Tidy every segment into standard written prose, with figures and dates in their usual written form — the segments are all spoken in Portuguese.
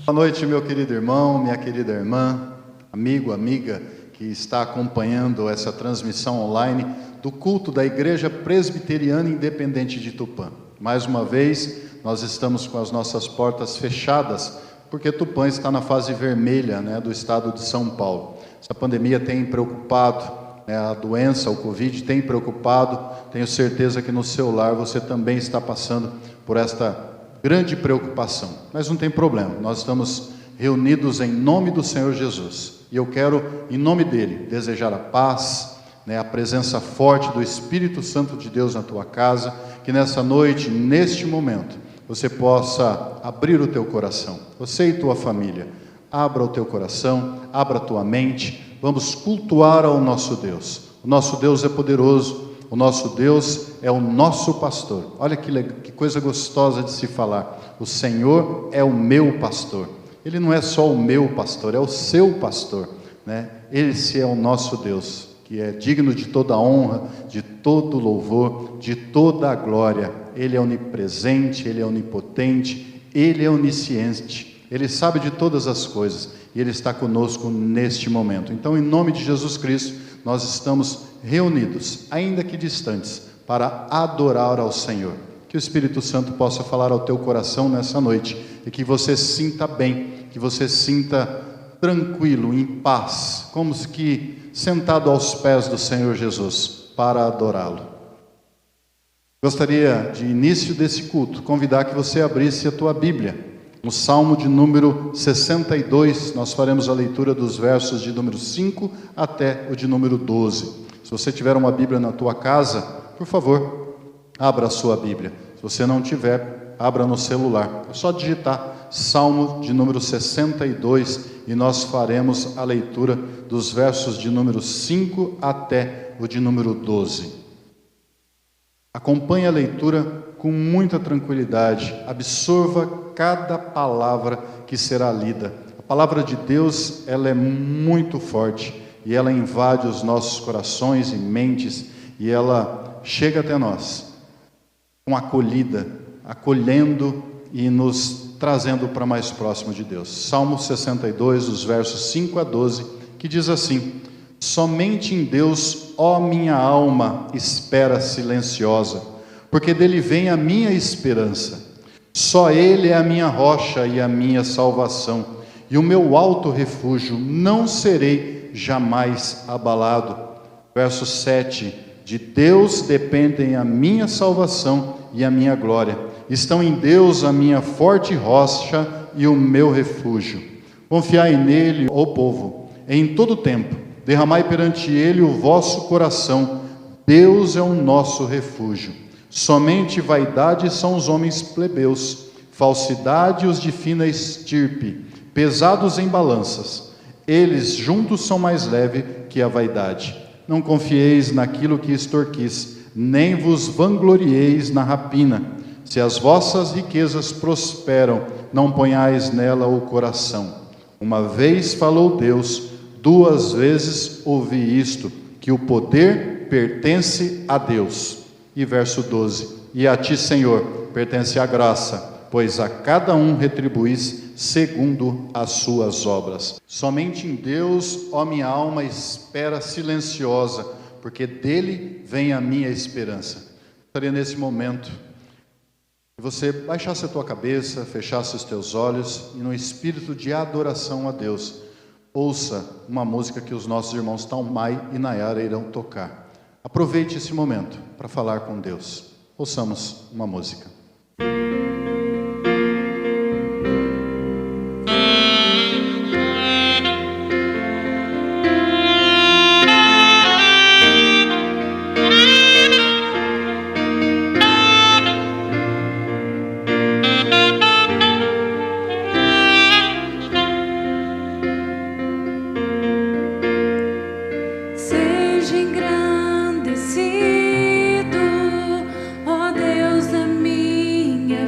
Boa noite, meu querido irmão, minha querida irmã, amigo, amiga que está acompanhando essa transmissão online do culto da Igreja Presbiteriana Independente de Tupã. Mais uma vez, nós estamos com as nossas portas fechadas, porque Tupã está na fase vermelha, do estado de São Paulo. Essa pandemia tem preocupado, a doença, o Covid tem preocupado. Tenho certeza que no seu lar você também está passando por esta grande preocupação, mas não tem problema, nós estamos reunidos em nome do Senhor Jesus, e eu quero, em nome dele, desejar a paz, a presença forte do Espírito Santo de Deus na tua casa, que nessa noite, neste momento, você possa abrir o teu coração, você e tua família, abra o teu coração, abra a tua mente, vamos cultuar ao nosso Deus. O nosso Deus é poderoso, o nosso Deus é o nosso pastor. Olha que coisa gostosa de se falar. O Senhor é o meu pastor. Ele não é só o meu pastor, é o seu pastor, Esse é o nosso Deus, que é digno de toda a honra, de todo louvor, de toda a glória. Ele é onipresente, Ele é onipotente, Ele é onisciente. Ele sabe de todas as coisas e Ele está conosco neste momento. Então, em nome de Jesus Cristo, nós estamos reunidos, ainda que distantes, para adorar ao Senhor. Que o Espírito Santo possa falar ao teu coração nessa noite e que você sinta bem, que você sinta tranquilo, em paz, como que sentado aos pés do Senhor Jesus, para adorá-lo. Gostaria, de início desse culto, convidar que você abrisse a tua Bíblia. No Salmo de número 62, nós faremos a leitura dos versos de número 5 até o de número 12. Se você tiver uma Bíblia na tua casa, por favor, abra a sua Bíblia. Se você não tiver, abra no celular. É só digitar Salmo de número 62 e nós faremos a leitura dos versos de número 5 até o de número 12. Acompanhe a leitura com muita tranquilidade, absorva cada palavra que será lida. A palavra de Deus, ela é muito forte e ela invade os nossos corações e mentes e ela chega até nós com acolhida, acolhendo e nos trazendo para mais próximo de Deus. Salmo 62, os versos 5 a 12, que diz assim: somente em Deus, ó minha alma, espera silenciosa, porque dele vem a minha esperança. Só ele é a minha rocha e a minha salvação, e o meu alto refúgio, não serei jamais abalado. Verso 7, de Deus dependem a minha salvação e a minha glória. Estão em Deus a minha forte rocha e o meu refúgio. Confiai nele, ó povo, em todo tempo. Derramai perante ele o vosso coração. Deus é o nosso refúgio. Somente vaidade são os homens plebeus, falsidade os de fina estirpe, pesados em balanças. Eles juntos são mais leves que a vaidade. Não confieis naquilo que extorquis, nem vos vanglorieis na rapina. Se as vossas riquezas prosperam, não ponhais nela o coração. Uma vez falou Deus, duas vezes ouvi isto, que o poder pertence a Deus. E verso 12, e a ti, Senhor, pertence a graça, pois a cada um retribuís segundo as suas obras. Somente em Deus, ó minha alma, espera silenciosa, porque dele vem a minha esperança. Gostaria nesse momento que você baixasse a tua cabeça, fechasse os teus olhos e no espírito de adoração a Deus, ouça uma música que os nossos irmãos Talmai e Nayara irão tocar. Aproveite esse momento para falar com Deus. Ouçamos uma música. Seja engrandecido, ó Deus da minha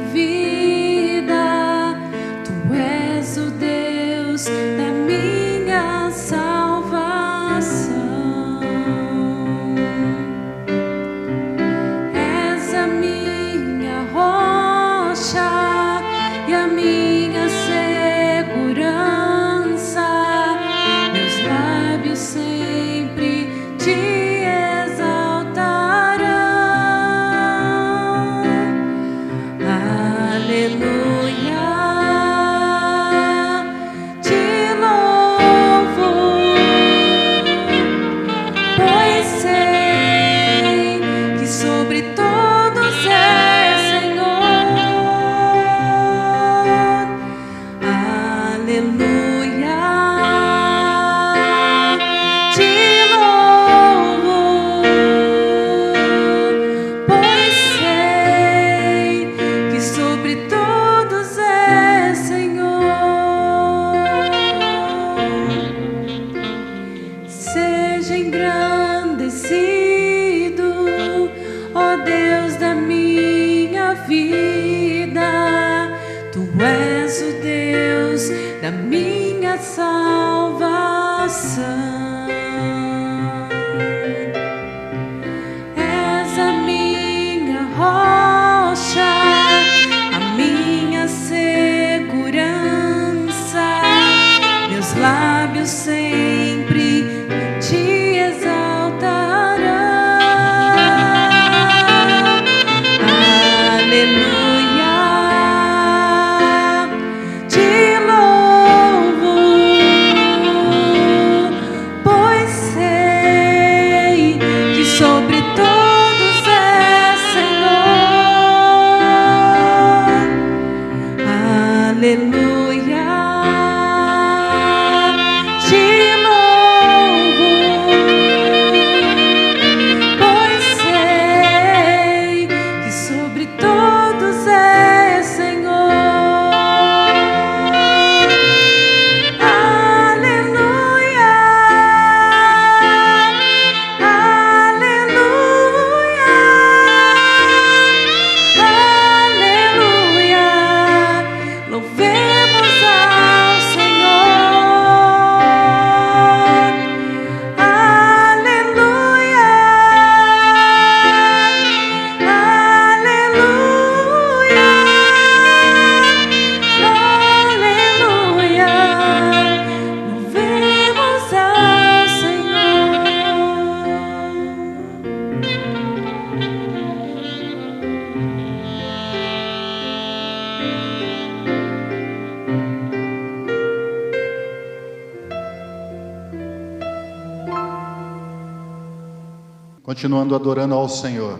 Continuando adorando ao Senhor,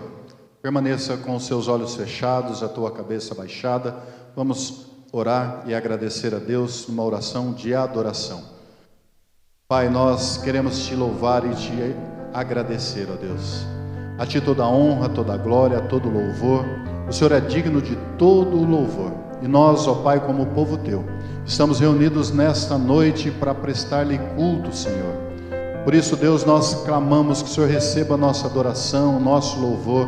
permaneça com os seus olhos fechados, a tua cabeça baixada. Vamos orar e agradecer a Deus numa oração de adoração. Pai, nós queremos te louvar e te agradecer, ó Deus. A ti toda a honra, toda a glória, todo o louvor. O Senhor é digno de todo o louvor. E nós, ó Pai, como povo teu, estamos reunidos nesta noite para prestar-lhe culto, Senhor. Por isso, Deus, nós clamamos que o Senhor receba a nossa adoração, o nosso louvor,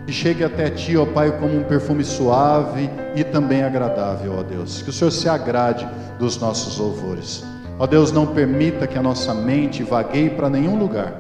e chegue até Ti, ó Pai, como um perfume suave e também agradável, ó Deus. Que o Senhor se agrade dos nossos louvores. Ó Deus, não permita que a nossa mente vagueie para nenhum lugar,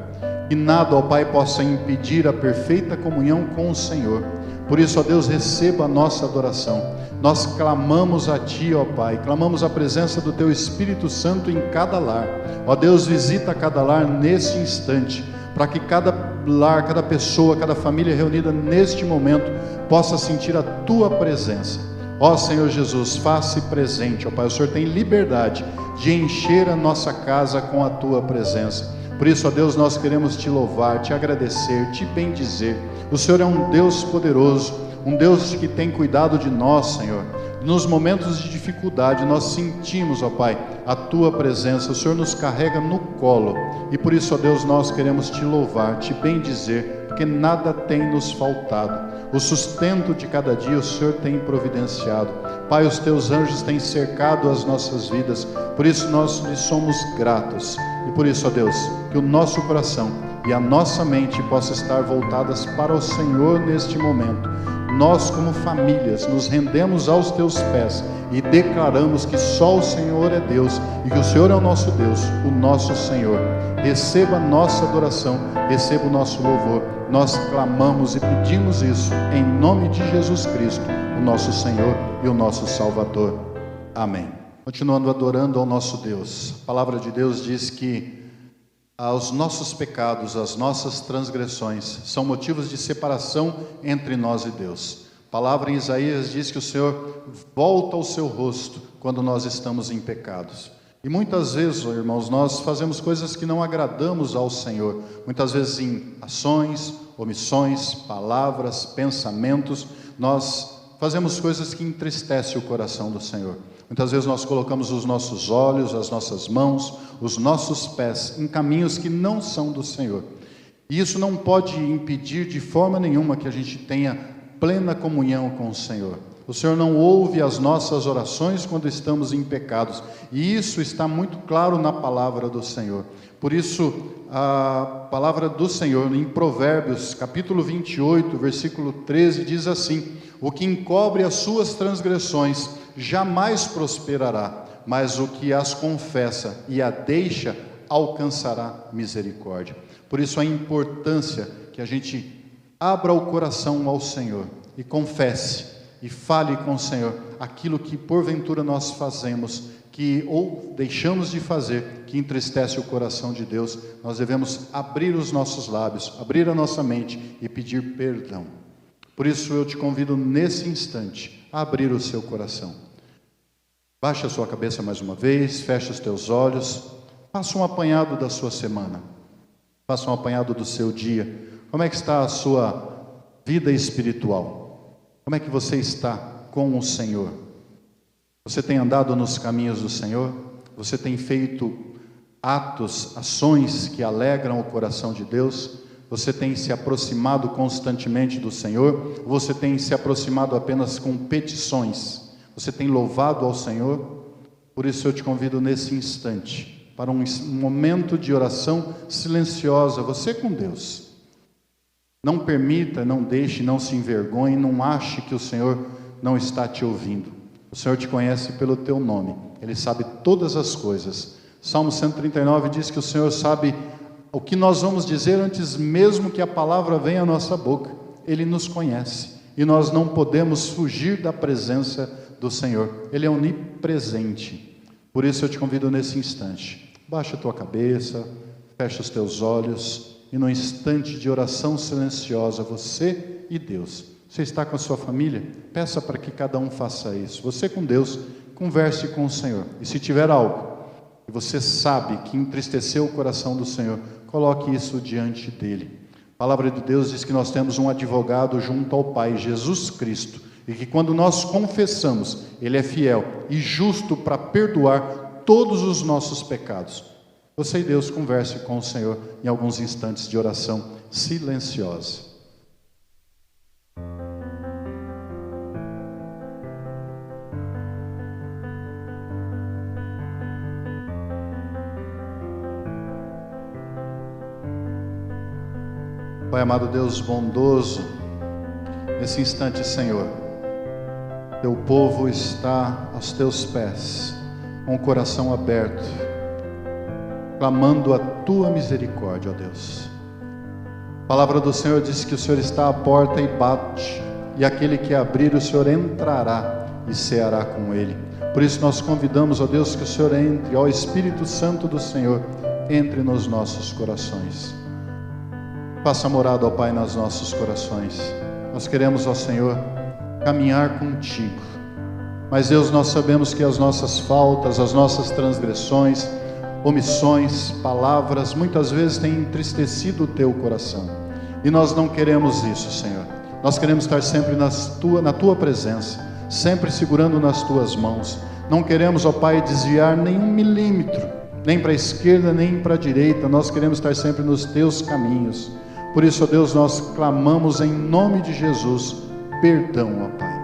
e nada, ó Pai, possa impedir a perfeita comunhão com o Senhor. Por isso, ó Deus, receba a nossa adoração. Nós clamamos a Ti, ó Pai, clamamos a presença do Teu Espírito Santo em cada lar. Ó Deus, visita cada lar neste instante, para que cada lar, cada pessoa, cada família reunida neste momento possa sentir a Tua presença. Ó Senhor Jesus, faça-se presente, ó Pai. O Senhor tem liberdade de encher a nossa casa com a Tua presença. Por isso, ó Deus, nós queremos Te louvar, Te agradecer, Te bendizer. O Senhor é um Deus poderoso, um Deus que tem cuidado de nós, Senhor. Nos momentos de dificuldade, nós sentimos, ó Pai, a Tua presença. O Senhor nos carrega no colo. E por isso, ó Deus, nós queremos Te louvar, Te bendizer, porque nada tem nos faltado. O sustento de cada dia o Senhor tem providenciado. Pai, os Teus anjos têm cercado as nossas vidas. Por isso nós lhe somos gratos. E por isso, ó Deus, que o nosso coração e a nossa mente possam estar voltadas para o Senhor neste momento. Nós, como famílias, nos rendemos aos Teus pés e declaramos que só o Senhor é Deus e que o Senhor é o nosso Deus, o nosso Senhor. Receba a nossa adoração, receba o nosso louvor. Nós clamamos e pedimos isso em nome de Jesus Cristo, o nosso Senhor e o nosso Salvador. Amém. Continuando adorando ao nosso Deus, a palavra de Deus diz que Os nossos pecados, as nossas transgressões são motivos de separação entre nós e Deus. A palavra em Isaías diz que o Senhor volta o seu rosto quando nós estamos em pecados. E muitas vezes, irmãos, nós fazemos coisas que não agradamos ao Senhor. Muitas vezes em ações, omissões, palavras, pensamentos, nós fazemos coisas que entristecem o coração do Senhor. Muitas vezes nós colocamos os nossos olhos, as nossas mãos, os nossos pés em caminhos que não são do Senhor. E isso não pode impedir de forma nenhuma que a gente tenha plena comunhão com o Senhor. O Senhor não ouve as nossas orações quando estamos em pecados. E isso está muito claro na palavra do Senhor. Por isso, a palavra do Senhor em Provérbios, capítulo 28, versículo 13, diz assim: o que encobre as suas transgressões jamais prosperará, mas o que as confessa e a deixa alcançará misericórdia. Por isso a importância que a gente abra o coração ao Senhor e confesse e fale com o Senhor aquilo que porventura nós fazemos, que ou deixamos de fazer, que entristece o coração de Deus. Nós devemos abrir os nossos lábios, abrir a nossa mente e pedir perdão. Por isso eu te convido nesse instante a abrir o seu coração. Baixa a sua cabeça mais uma vez, fecha os teus olhos, faça um apanhado da sua semana, faça um apanhado do seu dia. Como é que está a sua vida espiritual? Como é que você está com o Senhor? Você tem andado nos caminhos do Senhor? Você tem feito atos, ações que alegram o coração de Deus? Você tem se aproximado constantemente do Senhor? Ou você tem se aproximado apenas com petições? Você tem louvado ao Senhor? Por isso eu te convido nesse instante para um momento de oração silenciosa, você com Deus. Não permita, não deixe, não se envergonhe, não ache que o Senhor não está te ouvindo. O Senhor te conhece pelo teu nome, Ele sabe todas as coisas. Salmo 139 diz que o Senhor sabe o que nós vamos dizer antes mesmo que a palavra venha à nossa boca. Ele nos conhece e nós não podemos fugir da presença do Senhor. Ele é onipresente. Por isso eu te convido nesse instante, baixa a tua cabeça, fecha os teus olhos e no instante de oração silenciosa, você e Deus. Você está com a sua família? Peça para que cada um faça isso. Você com Deus, converse com o Senhor. E se tiver algo que você sabe que entristeceu o coração do Senhor, coloque isso diante dele. A palavra de Deus diz que nós temos um advogado junto ao Pai, Jesus Cristo, e que quando nós confessamos, Ele é fiel e justo para perdoar todos os nossos pecados. Você e Deus converse com o Senhor em alguns instantes de oração silenciosa. Pai amado, Deus bondoso, nesse instante, Senhor, teu povo está aos teus pés, com o coração aberto, clamando a tua misericórdia, ó Deus. A palavra do Senhor diz que o Senhor está à porta e bate, e aquele que abrir, o Senhor entrará e ceará com ele. Por isso nós convidamos, ó Deus, que o Senhor entre, ó Espírito Santo do Senhor, entre nos nossos corações. Faça morada, ó Pai, nos nossos corações. Nós queremos, ó Senhor, caminhar contigo. Mas Deus, nós sabemos que as nossas faltas, as nossas transgressões, omissões, palavras, muitas vezes têm entristecido o teu coração. E nós não queremos isso, Senhor. Nós queremos estar sempre na tua presença, sempre segurando nas tuas mãos. Não queremos, ó Pai, desviar nem 1 milímetro, nem para a esquerda, nem para a direita. Nós queremos estar sempre nos teus caminhos. Por isso, ó Deus, nós clamamos em nome de Jesus, perdão, ó Pai.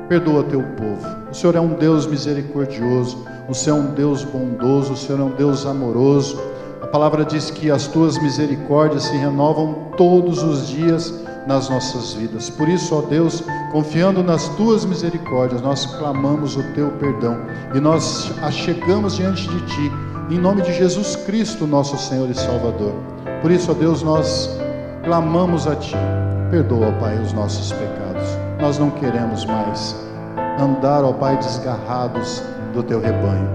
Perdoa teu povo. O Senhor é um Deus misericordioso, o Senhor é um Deus bondoso, o Senhor é um Deus amoroso. A palavra diz que as tuas misericórdias se renovam todos os dias nas nossas vidas. Por isso, ó Deus, confiando nas tuas misericórdias, nós clamamos o teu perdão e nós achegamos diante de ti, em nome de Jesus Cristo, nosso Senhor e Salvador. Por isso, ó Deus, nós clamamos a ti. Perdoa, ó Pai, os nossos pecados. Nós não queremos mais andar, ó Pai, desgarrados do teu rebanho.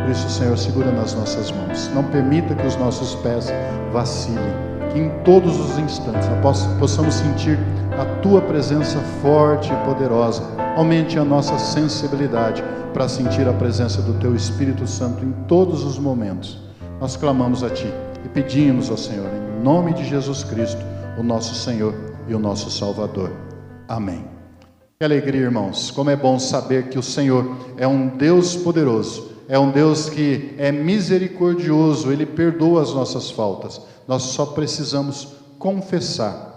Por isso, Senhor, segura nas nossas mãos. Não permita que os nossos pés vacilem. Que em todos os instantes nós possamos sentir a Tua presença forte e poderosa. Aumente a nossa sensibilidade para sentir a presença do Teu Espírito Santo em todos os momentos. Nós clamamos a Ti e pedimos ao Senhor, em nome de Jesus Cristo, o nosso Senhor e o nosso Salvador. Amém. Que alegria, irmãos. Como é bom saber que o Senhor é um Deus poderoso, é um Deus que é misericordioso, Ele perdoa as nossas faltas. Nós só precisamos confessar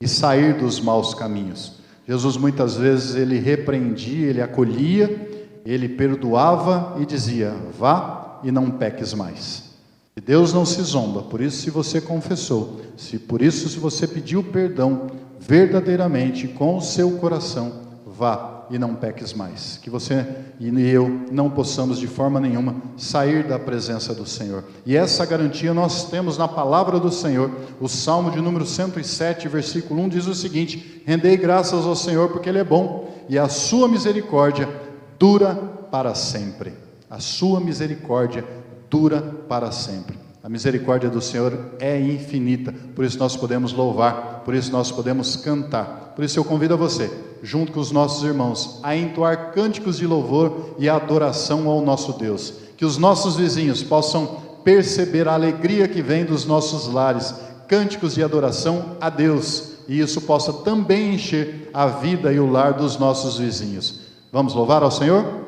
e sair dos maus caminhos. Jesus muitas vezes Ele repreendia, Ele acolhia, Ele perdoava e dizia: vá e não peques mais. E Deus não se zomba. Por isso, se você confessou, se você pediu perdão verdadeiramente com o seu coração, vá e não peques mais. Que você e eu não possamos de forma nenhuma sair da presença do Senhor. E essa garantia nós temos na palavra do Senhor. O Salmo de número 107, versículo 1 diz o seguinte: rendei graças ao Senhor porque Ele é bom e a sua misericórdia dura para sempre. A sua misericórdia dura para sempre. A misericórdia do Senhor é infinita, por isso nós podemos louvar, por isso nós podemos cantar. Por isso eu convido a você, junto com os nossos irmãos, a entoar cânticos de louvor e adoração ao nosso Deus. Que os nossos vizinhos possam perceber a alegria que vem dos nossos lares, cânticos de adoração a Deus, e isso possa também encher a vida e o lar dos nossos vizinhos. Vamos louvar ao Senhor?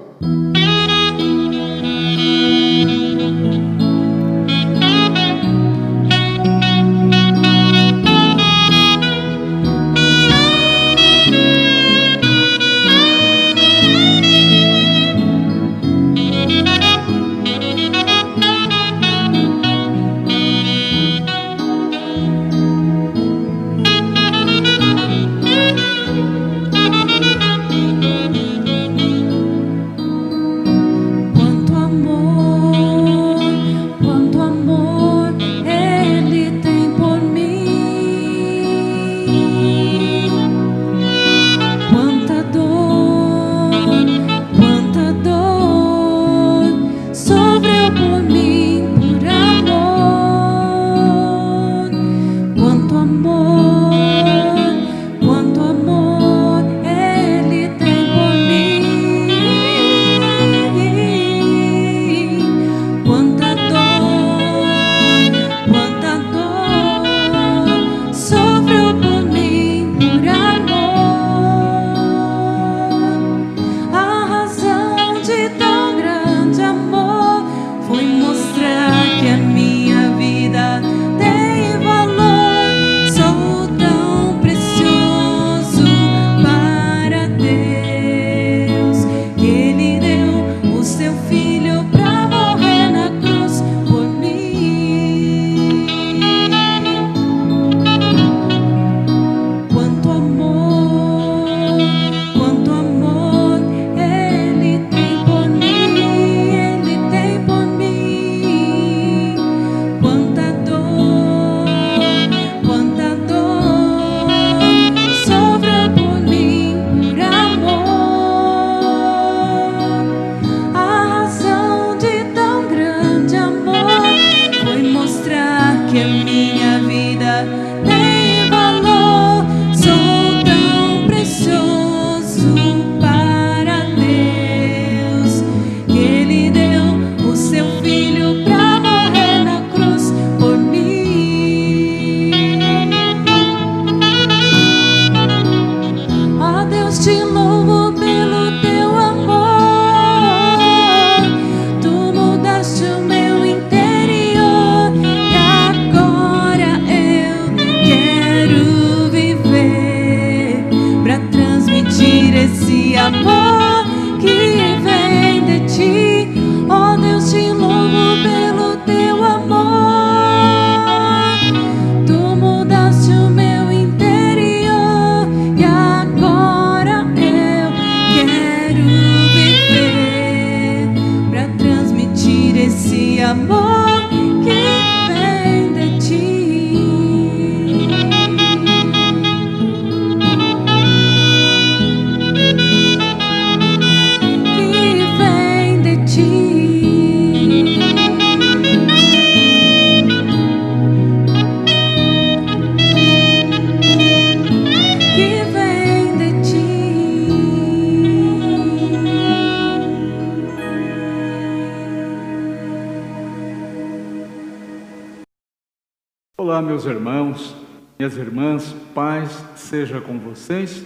meus irmãos, minhas irmãs, paz seja com vocês,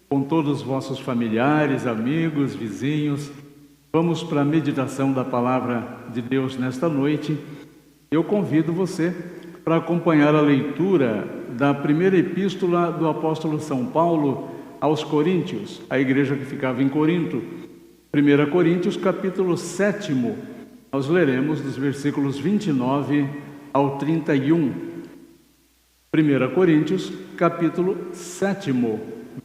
com todos os vossos familiares, amigos, vizinhos. Vamos para a meditação da Palavra de Deus nesta noite. Eu convido você para acompanhar a leitura da primeira epístola do apóstolo São Paulo aos Coríntios, a igreja que ficava em Corinto. 1 Coríntios, capítulo 7, nós leremos dos versículos 29 ao 31. 1 Coríntios, capítulo 7,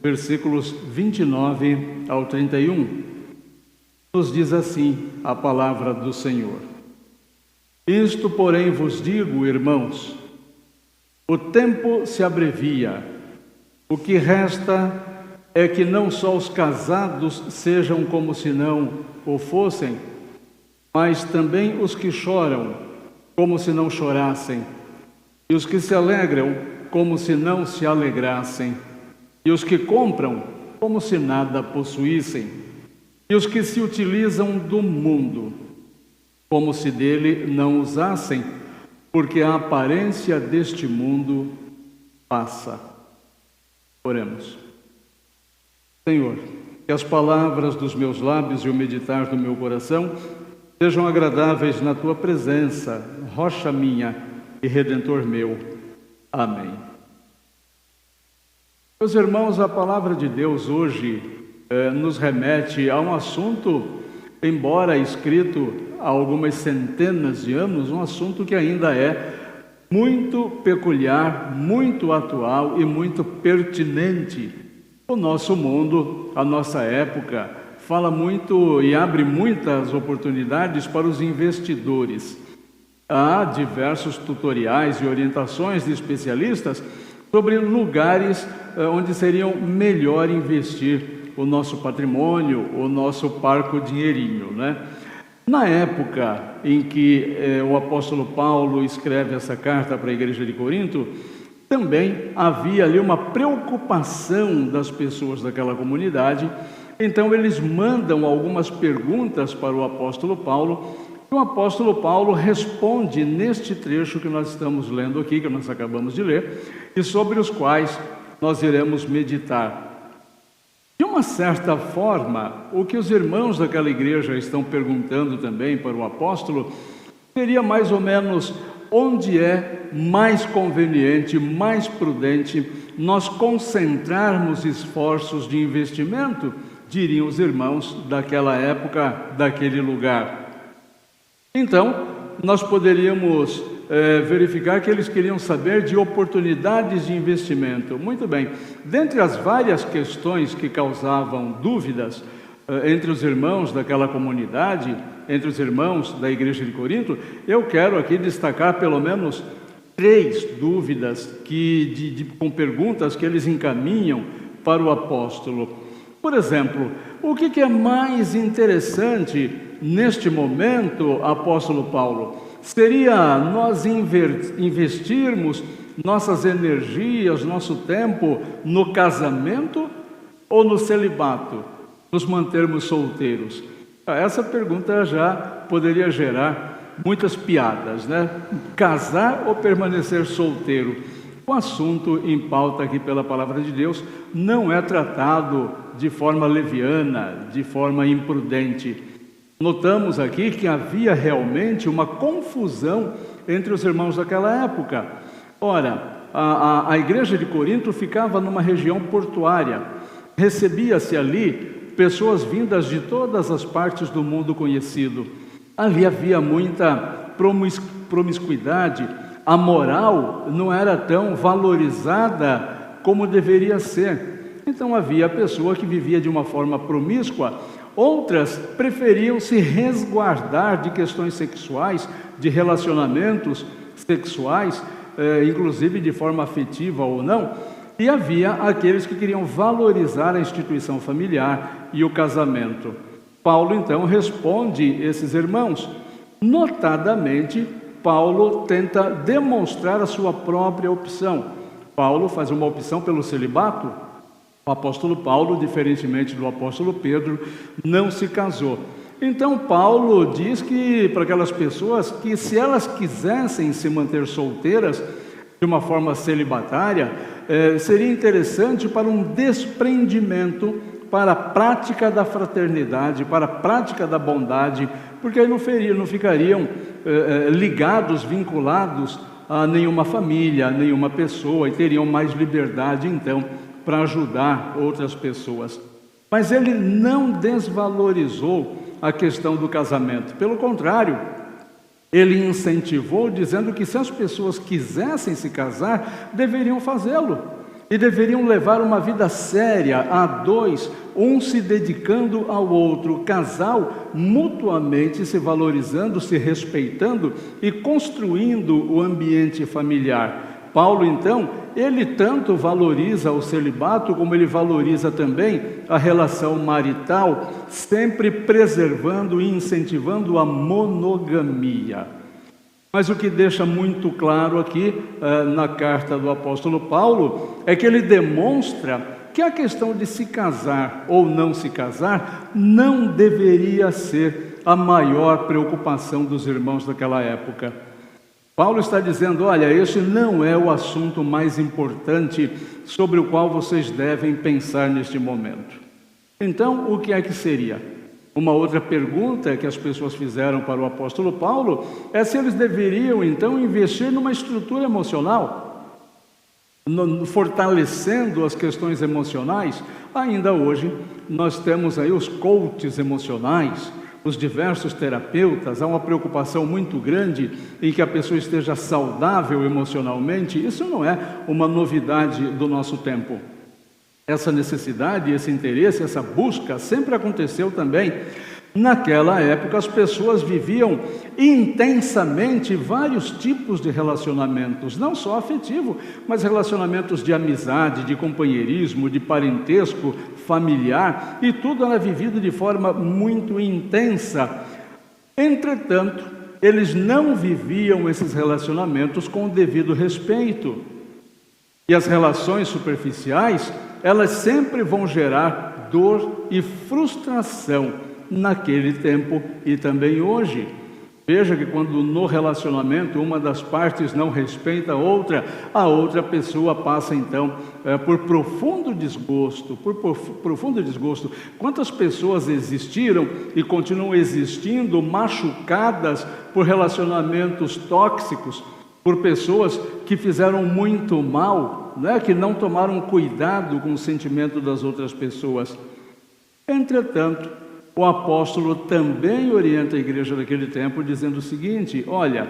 versículos 29 ao 31. Nos diz assim a palavra do Senhor: Isto, porém, vos digo, irmãos, o tempo se abrevia. O que resta é que não só os casados sejam como se não o fossem, mas também os que choram, como se não chorassem, e os que se alegram, como se não se alegrassem, e os que compram, como se nada possuíssem, e os que se utilizam do mundo, como se dele não usassem, porque a aparência deste mundo passa. Oremos. Senhor, que as palavras dos meus lábios e o meditar do meu coração sejam agradáveis na Tua presença, rocha minha e Redentor meu. Amém. Meus irmãos, a palavra de Deus hoje nos remete a um assunto, embora escrito há algumas centenas de anos, um assunto que ainda é muito peculiar, muito atual e muito pertinente. O nosso mundo, a nossa época, fala muito e abre muitas oportunidades para os investidores. Há diversos tutoriais e orientações de especialistas sobre lugares onde seriam melhor investir o nosso patrimônio, o nosso parco dinheirinho, né? Na época em que o apóstolo Paulo escreve essa carta para a igreja de Corinto, também havia ali uma preocupação das pessoas daquela comunidade. Então eles mandam algumas perguntas para o apóstolo Paulo, e o apóstolo Paulo responde neste trecho que nós estamos lendo aqui, que nós acabamos de ler, e sobre os quais nós iremos meditar. De uma certa forma, o que os irmãos daquela igreja estão perguntando também para o apóstolo seria mais ou menos: onde é mais conveniente, mais prudente nós concentrarmos esforços de investimento, diriam os irmãos daquela época, daquele lugar. Então, nós poderíamos verificar que eles queriam saber de oportunidades de investimento. Muito bem, dentre as várias questões que causavam dúvidas entre os irmãos daquela comunidade, entre os irmãos da igreja de Corinto, eu quero aqui destacar pelo menos 3 dúvidas com perguntas que eles encaminham para o apóstolo. Por exemplo, o que é mais interessante neste momento, apóstolo Paulo? Seria nós investirmos nossas energias, nosso tempo no casamento ou no celibato? Nos mantermos solteiros? Essa pergunta já poderia gerar muitas piadas, né? Casar ou permanecer solteiro? O assunto em pauta aqui pela palavra de Deus não é tratado de forma leviana, de forma imprudente. Notamos aqui que havia realmente uma confusão entre os irmãos daquela época. Ora, a igreja de Corinto ficava numa região portuária. Recebia-se ali pessoas vindas de todas as partes do mundo conhecido. Ali havia muita promiscuidade. A moral não era tão valorizada como deveria ser. Então havia a pessoa que vivia de uma forma promíscua. Outras preferiam se resguardar de questões sexuais, de relacionamentos sexuais, inclusive de forma afetiva ou não. E havia aqueles que queriam valorizar a instituição familiar e o casamento. Paulo, então, responde esses irmãos. Notadamente, Paulo tenta demonstrar a sua própria opção. Paulo faz uma opção pelo celibato. O apóstolo Paulo, diferentemente do apóstolo Pedro, não se casou. Então Paulo diz que para aquelas pessoas que, se elas quisessem se manter solteiras, de uma forma celibatária, seria interessante para um desprendimento, para a prática da fraternidade, para a prática da bondade, porque aí não ficariam ligados, vinculados a nenhuma família, a nenhuma pessoa, e teriam mais liberdade, então, para ajudar outras pessoas. Mas ele não desvalorizou a questão do casamento. Pelo contrário, ele incentivou, dizendo que se as pessoas quisessem se casar, deveriam fazê-lo. E deveriam levar uma vida séria, a dois, um se dedicando ao outro, casal mutuamente se valorizando, se respeitando e construindo o ambiente familiar. Paulo, então, ele tanto valoriza o celibato, como ele valoriza também a relação marital, sempre preservando e incentivando a monogamia. Mas o que deixa muito claro aqui, na carta do apóstolo Paulo, é que ele demonstra que a questão de se casar ou não se casar não deveria ser a maior preocupação dos irmãos daquela época. Paulo está dizendo, olha, esse não é o assunto mais importante sobre o qual vocês devem pensar neste momento. Então, o que é que seria? Uma outra pergunta que as pessoas fizeram para o apóstolo Paulo é se eles deveriam, então, investir numa estrutura emocional, fortalecendo as questões emocionais. Ainda hoje, nós temos aí os coaches emocionais, os diversos terapeutas. Há uma preocupação muito grande em que a pessoa esteja saudável emocionalmente. Isso não é uma novidade do nosso tempo. Essa necessidade, esse interesse, essa busca sempre aconteceu também. Naquela época, as pessoas viviam intensamente vários tipos de relacionamentos, não só afetivo, mas relacionamentos de amizade, de companheirismo, de parentesco, familiar, e tudo era vivido de forma muito intensa. Entretanto, eles não viviam esses relacionamentos com o devido respeito. E as relações superficiais, elas sempre vão gerar dor e frustração naquele tempo e também hoje. Veja que quando no relacionamento uma das partes não respeita a outra pessoa passa então por profundo desgosto, Quantas pessoas existiram e continuam existindo machucadas por relacionamentos tóxicos, por pessoas que fizeram muito mal, que não tomaram cuidado com o sentimento das outras pessoas. Entretanto, o apóstolo também orienta a igreja daquele tempo, dizendo o seguinte: olha,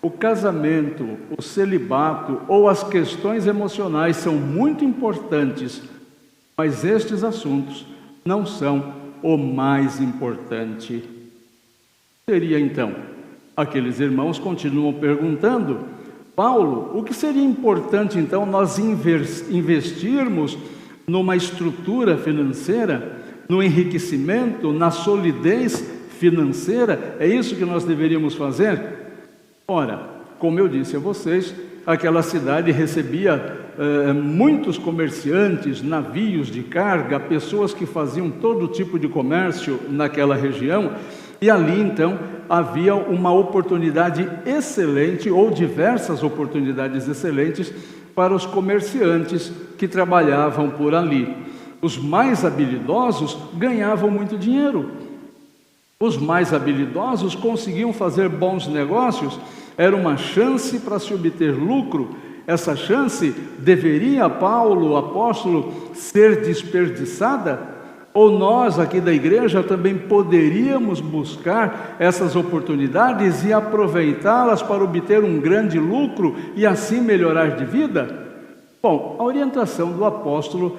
o casamento, o celibato ou as questões emocionais são muito importantes, mas estes assuntos não são o mais importante. Seria então, aqueles irmãos continuam perguntando, Paulo, o que seria importante então nós investirmos numa estrutura financeira, no enriquecimento, na solidez financeira? É isso que nós deveríamos fazer? Ora, como eu disse a vocês, aquela cidade recebia muitos comerciantes, navios de carga, pessoas que faziam todo tipo de comércio naquela região, e ali então havia uma oportunidade excelente, ou diversas oportunidades excelentes, para os comerciantes que trabalhavam por ali. Os mais habilidosos ganhavam muito dinheiro. Os mais habilidosos conseguiam fazer bons negócios. Era uma chance para se obter lucro. Essa chance deveria, Paulo, o apóstolo, ser desperdiçada? Ou nós aqui da igreja também poderíamos buscar essas oportunidades e aproveitá-las para obter um grande lucro e assim melhorar de vida? Bom, a orientação do apóstolo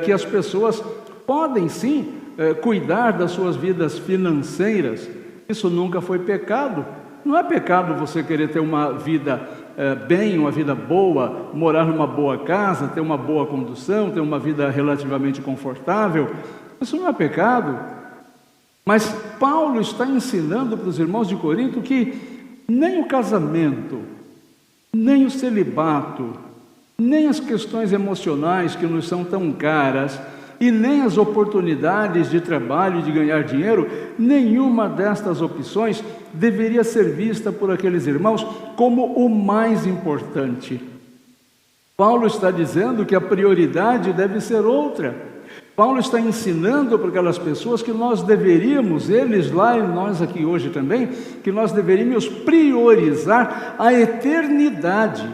que as pessoas podem sim cuidar das suas vidas financeiras. Isso nunca foi pecado. Não é pecado você querer ter uma vida bem, uma vida boa, morar numa boa casa, ter uma boa condução, ter uma vida relativamente confortável. Isso não é pecado. Mas Paulo está ensinando para os irmãos de Corinto que nem o casamento, nem o celibato, nem as questões emocionais que nos são tão caras, e nem as oportunidades de trabalho e de ganhar dinheiro, nenhuma destas opções deveria ser vista por aqueles irmãos como o mais importante. Paulo está dizendo que a prioridade deve ser outra. Paulo está ensinando para aquelas pessoas que nós deveríamos, eles lá e nós aqui hoje também, que nós deveríamos priorizar a eternidade,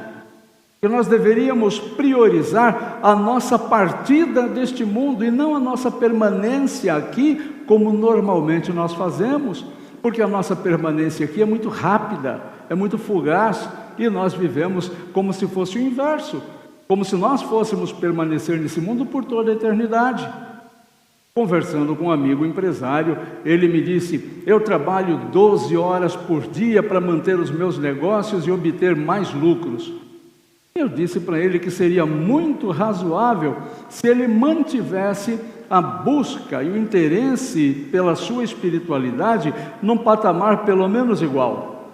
que nós deveríamos priorizar a nossa partida deste mundo e não a nossa permanência aqui, como normalmente nós fazemos, porque a nossa permanência aqui é muito rápida, é muito fugaz, e nós vivemos como se fosse o inverso, como se nós fôssemos permanecer nesse mundo por toda a eternidade. Conversando com um amigo empresário, ele me disse: eu trabalho 12 horas por dia para manter os meus negócios e obter mais lucros. Eu disse para ele que seria muito razoável se ele mantivesse a busca e o interesse pela sua espiritualidade num patamar pelo menos igual.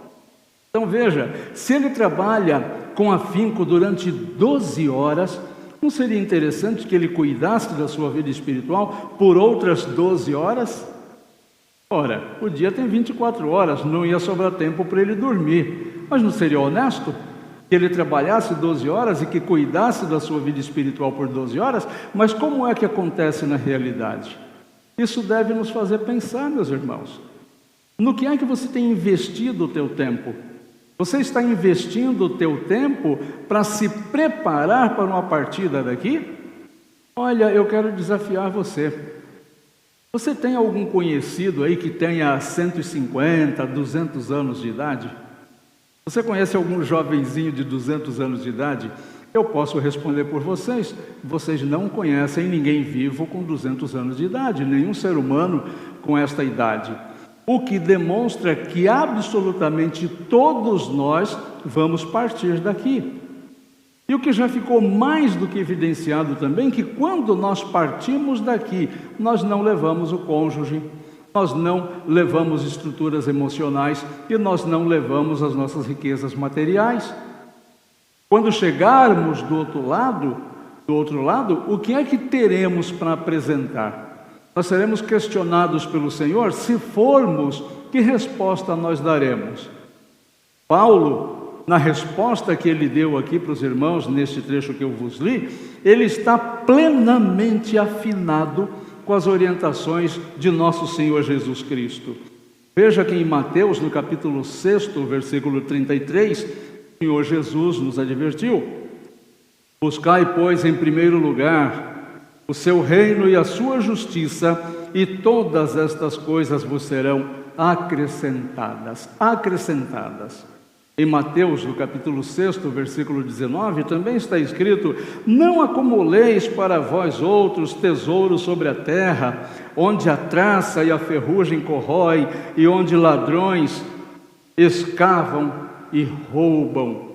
Então veja, se ele trabalha com afinco durante 12 horas, não seria interessante que ele cuidasse da sua vida espiritual por outras 12 horas? Ora, o dia tem 24 horas, não ia sobrar tempo para ele dormir, mas não seria honesto que ele trabalhasse 12 horas e que cuidasse da sua vida espiritual por 12 horas? Mas como é que acontece na realidade? Isso deve nos fazer pensar, meus irmãos. No que é que você tem investido o teu tempo? Você está investindo o teu tempo para se preparar para uma partida daqui? Olha, eu quero desafiar você. Você tem algum conhecido aí que tenha 150, 200 anos de idade? Você conhece algum jovenzinho de 200 anos de idade? Eu posso responder por vocês. Vocês não conhecem ninguém vivo com 200 anos de idade, nenhum ser humano com esta idade. O que demonstra que absolutamente todos nós vamos partir daqui. E o que já ficou mais do que evidenciado também, que quando nós partimos daqui, nós não levamos o cônjuge, nós não levamos estruturas emocionais e nós não levamos as nossas riquezas materiais. Quando chegarmos do outro lado, o que é que teremos para apresentar? Nós seremos questionados pelo Senhor. Se formos, que resposta nós daremos? Paulo, na resposta que ele deu aqui para os irmãos, neste trecho que eu vos li, ele está plenamente afinado com as orientações de nosso Senhor Jesus Cristo. Veja que em Mateus, no capítulo 6, versículo 33, o Senhor Jesus nos advertiu: buscai, pois, em primeiro lugar o seu reino e a sua justiça, e todas estas coisas vos serão acrescentadas. Em Mateus, no capítulo 6, versículo 19, também está escrito: não acumuleis para vós outros tesouros sobre a terra, onde a traça e a ferrugem corrói, e onde ladrões escavam e roubam.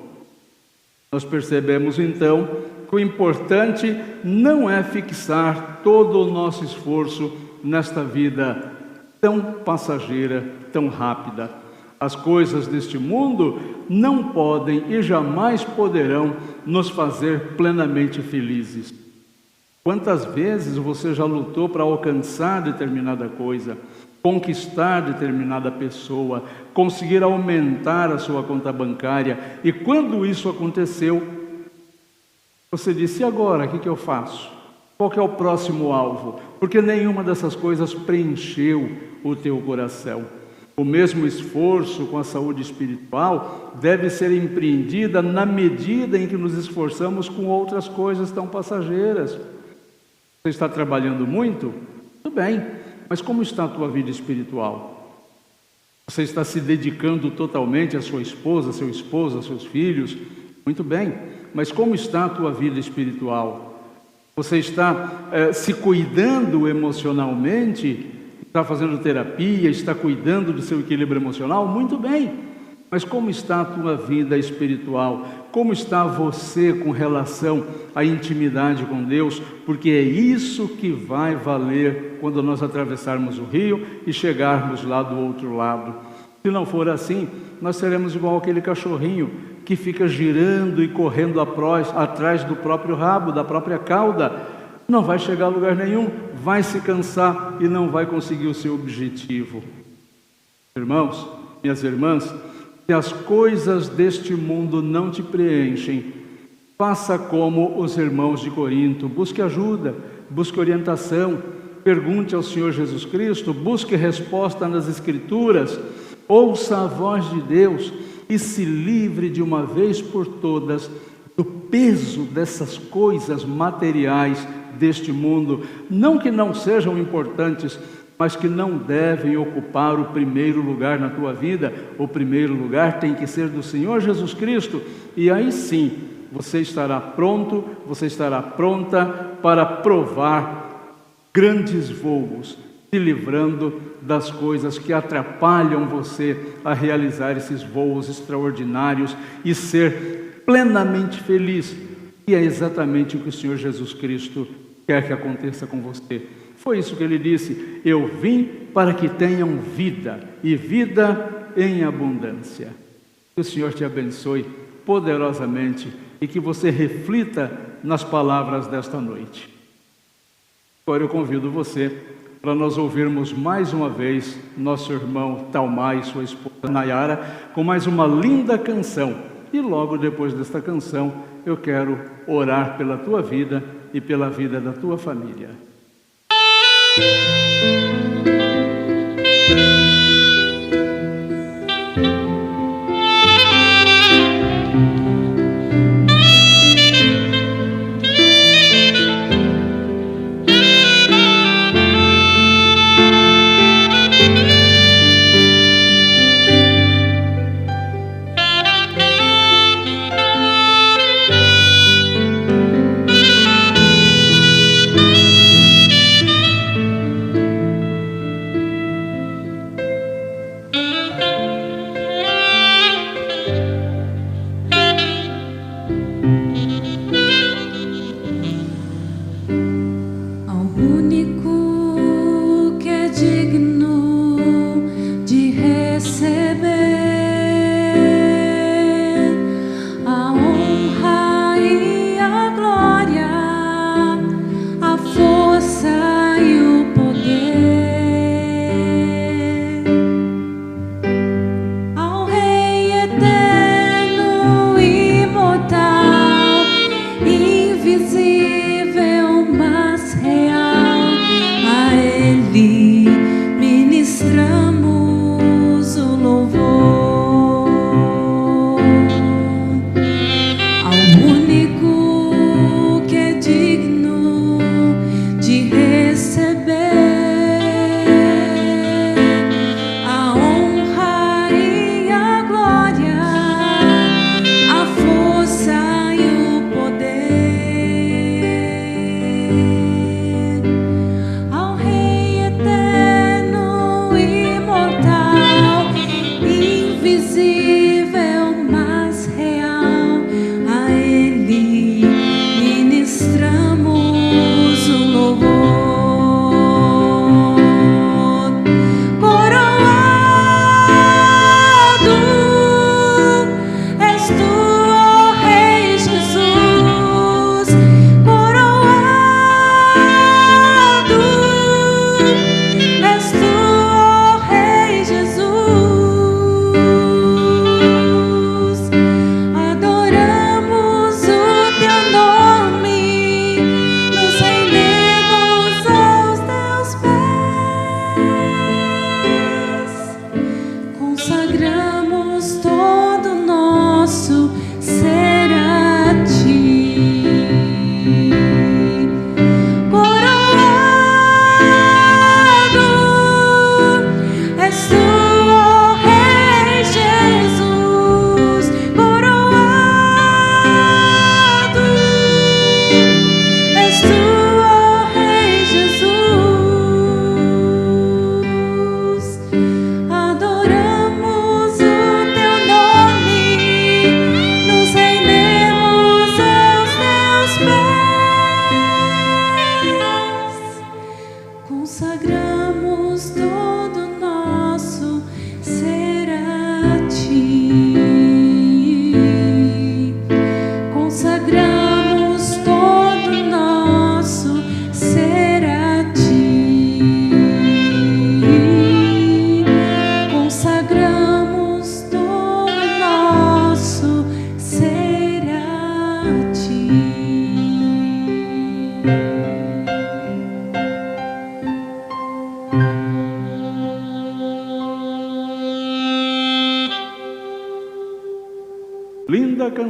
Nós percebemos então que o importante não é fixar todo o nosso esforço nesta vida tão passageira, tão rápida. As coisas deste mundo não podem e jamais poderão nos fazer plenamente felizes. Quantas vezes você já lutou para alcançar determinada coisa, conquistar determinada pessoa, conseguir aumentar a sua conta bancária, e quando isso aconteceu, você disse: e agora, o que eu faço? Qual que é o próximo alvo? Porque nenhuma dessas coisas preencheu o teu coração. O mesmo esforço com a saúde espiritual deve ser empreendida na medida em que nos esforçamos com outras coisas tão passageiras. Você está trabalhando muito? Tudo bem, mas como está a tua vida espiritual? Você está se dedicando totalmente à sua esposa, seu esposo, aos seus filhos? Muito bem, mas como está a tua vida espiritual? Você está se cuidando emocionalmente? Está fazendo terapia? Está cuidando do seu equilíbrio emocional? Muito bem, mas como está a tua vida espiritual? Como está você com relação à intimidade com Deus? Porque é isso que vai valer quando nós atravessarmos o rio e chegarmos lá do outro lado. Se não for assim, nós seremos igual aquele cachorrinho que fica girando e correndo atrás do próprio rabo, da própria cauda. Não vai chegar a lugar nenhum, vai se cansar e não vai conseguir o seu objetivo. Irmãos, minhas irmãs, se as coisas deste mundo não te preenchem, Faça como os irmãos de Corinto, busque ajuda, busque orientação, pergunte ao Senhor Jesus Cristo, busque resposta nas Escrituras, ouça a voz de Deus e se livre de uma vez por todas do peso dessas coisas materiais deste mundo, não que não sejam importantes, mas que não devem ocupar o primeiro lugar na tua vida. O primeiro lugar tem que ser do Senhor Jesus Cristo, e aí sim, você estará pronto, você estará pronta para provar grandes voos, se livrando das coisas que atrapalham você a realizar esses voos extraordinários e ser plenamente feliz. E é exatamente o que o Senhor Jesus Cristo quer que aconteça com você. Foi isso que ele disse: eu vim para que tenham vida, e vida em abundância. Que o Senhor te abençoe poderosamente e que você reflita nas palavras desta noite. Agora eu convido você para nós ouvirmos mais uma vez nosso irmão Talmai e sua esposa Nayara com mais uma linda canção. E logo depois desta canção eu quero orar pela tua vida e pela vida da tua família.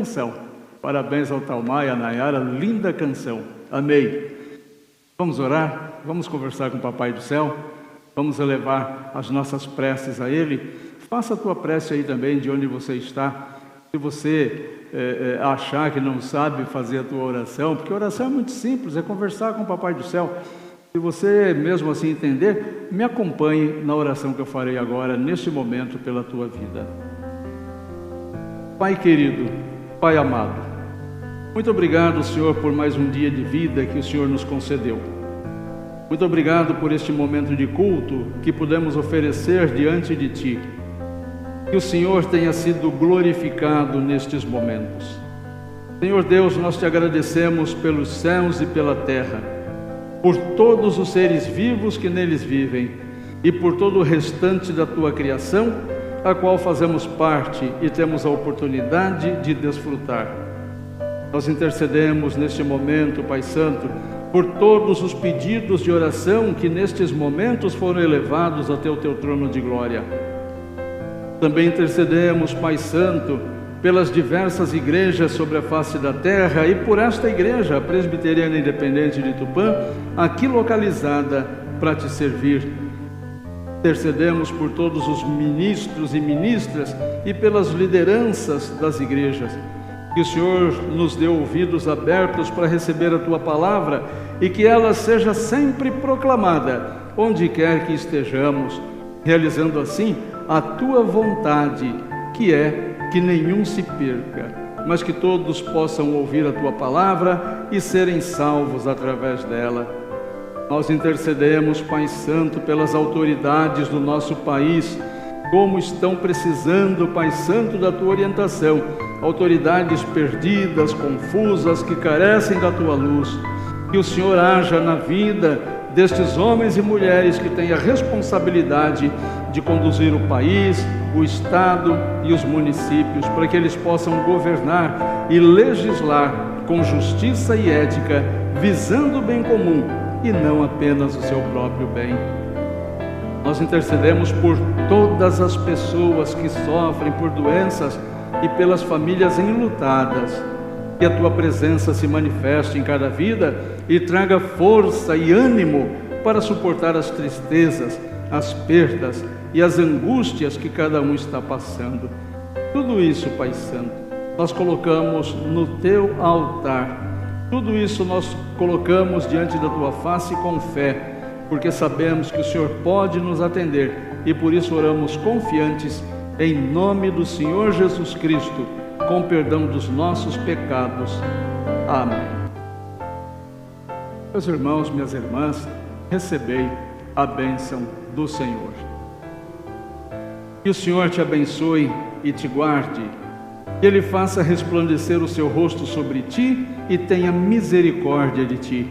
canção. Parabéns ao Talmai e à Nayara, linda canção. Amei. Vamos orar? Vamos conversar com o Papai do Céu? Vamos elevar as nossas preces a Ele? Faça a tua prece aí também, de onde você está. Se você achar que não sabe fazer a tua oração, porque a oração é muito simples, é conversar com o Papai do Céu. Se você mesmo assim entender, me acompanhe na oração que eu farei agora, neste momento, pela tua vida. Pai querido, Pai amado, muito obrigado, Senhor, por mais um dia de vida que o Senhor nos concedeu. Muito obrigado por este momento de culto que pudemos oferecer diante de Ti. Que o Senhor tenha sido glorificado nestes momentos. Senhor Deus, nós Te agradecemos pelos céus e pela terra, por todos os seres vivos que neles vivem e por todo o restante da Tua criação, a qual fazemos parte e temos a oportunidade de desfrutar. Nós intercedemos neste momento, Pai Santo, por todos os pedidos de oração que nestes momentos foram elevados até o Teu trono de glória. Também intercedemos, Pai Santo, pelas diversas igrejas sobre a face da terra e por esta igreja, a Presbiteriana Independente de Tupã, aqui localizada para Te servir. Intercedemos por todos os ministros e ministras e pelas lideranças das igrejas. Que o Senhor nos dê ouvidos abertos para receber a Tua palavra e que ela seja sempre proclamada, onde quer que estejamos, realizando assim a Tua vontade, que é que nenhum se perca, mas que todos possam ouvir a Tua palavra e serem salvos através dela. Nós intercedemos, Pai Santo, pelas autoridades do nosso país, como estão precisando, Pai Santo, da Tua orientação. Autoridades perdidas, confusas, que carecem da Tua luz. Que o Senhor haja na vida destes homens e mulheres que têm a responsabilidade de conduzir o país, o Estado e os municípios, para que eles possam governar e legislar com justiça e ética, visando o bem comum e não apenas o seu próprio bem. Nós intercedemos por todas as pessoas que sofrem por doenças e pelas famílias enlutadas. Que a Tua presença se manifeste em cada vida e traga força e ânimo para suportar as tristezas, as perdas e as angústias que cada um está passando. Tudo isso, Pai Santo, nós colocamos no Teu altar. Tudo isso nós colocamos diante da Tua face com fé, porque sabemos que o Senhor pode nos atender e por isso oramos confiantes em nome do Senhor Jesus Cristo, com perdão dos nossos pecados. Amém. Meus irmãos, minhas irmãs, recebei a bênção do Senhor. Que o Senhor te abençoe e te guarde, que Ele faça resplandecer o seu rosto sobre ti e tenha misericórdia de ti.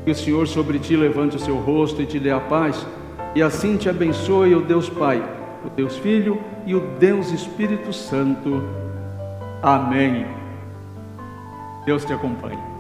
Que o Senhor sobre ti levante o seu rosto e te dê a paz, e assim te abençoe o Deus Pai, o Deus Filho e o Deus Espírito Santo. Amém. Deus te acompanhe.